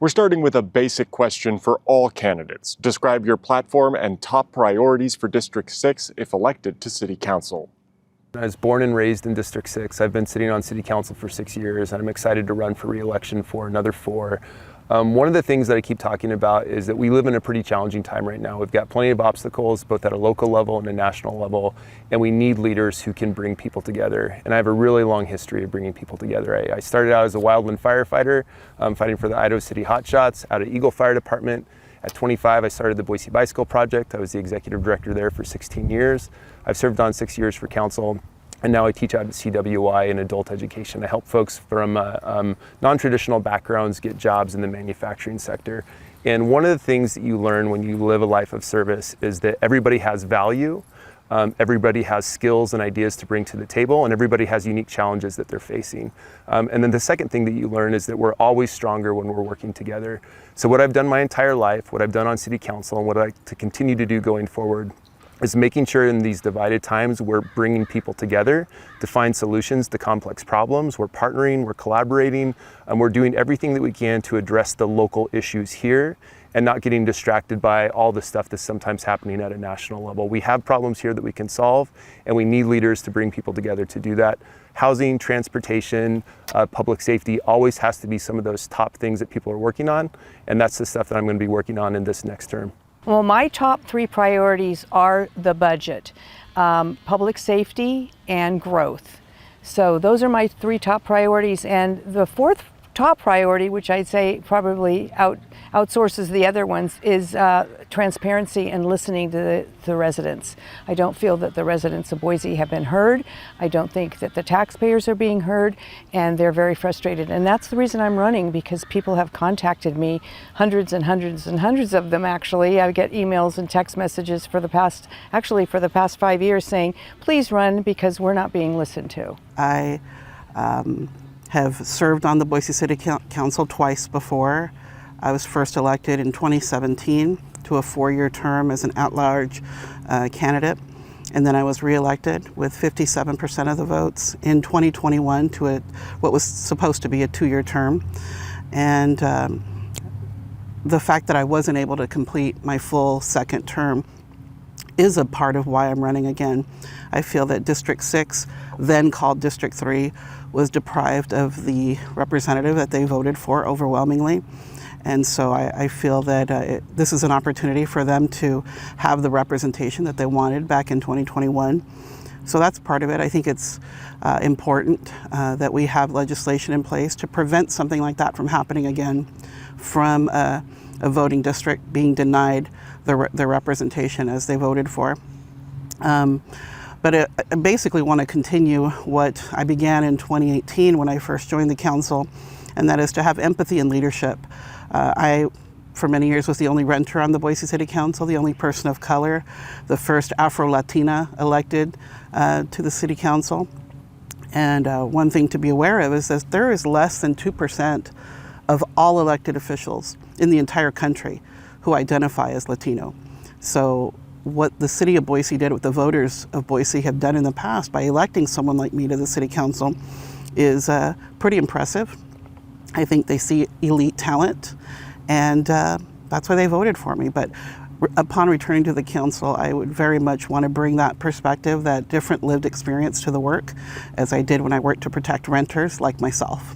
We're starting with a basic question for all candidates. Describe your platform and top priorities for District 6 if elected to City Council. I was born and raised in District 6. I've been sitting on City Council for 6 years, and I'm excited to run for re-election for another 4. One of the things that I keep talking about is that we live in a pretty challenging time right now. We've got plenty of obstacles, both at a local level and a national level, and we need leaders who can bring people together. And I have a really long history of bringing people together. I started out as a wildland firefighter, fighting for the Idaho City Hotshots out of Eagle Fire Department. At 25, I started the Boise Bicycle Project. I was the executive director there for 16 years. I've served on 6 years for council. And now I teach out at KBOI in adult education. I help folks from non-traditional backgrounds get jobs in the manufacturing sector. And one of the things that you learn when you live a life of service is that everybody has value, everybody has skills and ideas to bring to the table, and everybody has unique challenges that they're facing. And then the second thing that you learn is that we're always stronger when we're working together. So what I've done my entire life, what I've done on City Council, and what I like to continue to do going forward is making sure in these divided times we're bringing people together to find solutions to complex problems. We're partnering, we're collaborating, and we're doing everything that we can to address the local issues here and not getting distracted by all the stuff that's sometimes happening at a national level. We have problems here that we can solve, and we need leaders to bring people together to do that. Housing, transportation, public safety always has to be some of those top things that people are working on, and that's the stuff that I'm going to be working on in this next term. Well, my top 3 priorities are the budget, public safety, and growth. So those are my 3 top priorities. And the 4th top priority, which I'd say probably outsources the other ones, is transparency and listening to the residents. I don't feel that the residents of Boise have been heard. I don't think that the taxpayers are being heard, and they're very frustrated. And that's the reason I'm running, because people have contacted me, hundreds and hundreds and hundreds of them actually. I get emails and text messages for the past 5 years saying, please run because we're not being listened to. I have served on the Boise City Council twice before. I was first elected in 2017 to a 4-year term as an at-large candidate, and then I was re-elected with 57% of the votes in 2021 to what was supposed to be a 2-year term. And the fact that I wasn't able to complete my full second term is a part of why I'm running again. I feel that District 6, then called District 3, was deprived of the representative that they voted for overwhelmingly. And so I feel that this is an opportunity for them to have the representation that they wanted back in 2021. So that's part of it. I think it's important that we have legislation in place to prevent something like that from happening again, from a voting district being denied the representation as they voted for. But I basically want to continue what I began in 2018 when I first joined the council, and that is to have empathy and leadership. I, for many years, was the only renter on the Boise City Council, the only person of color, the first Afro-Latina elected to the City Council. And one thing to be aware of is that there is less than 2% of all elected officials in the entire country who identify as Latino. So what the city of Boise did, what the voters of Boise have done in the past by electing someone like me to the City Council is pretty impressive. I think they see elite talent, and that's why they voted for me. But upon returning to the council, I would very much want to bring that perspective, that different lived experience to the work, as I did when I worked to protect renters like myself.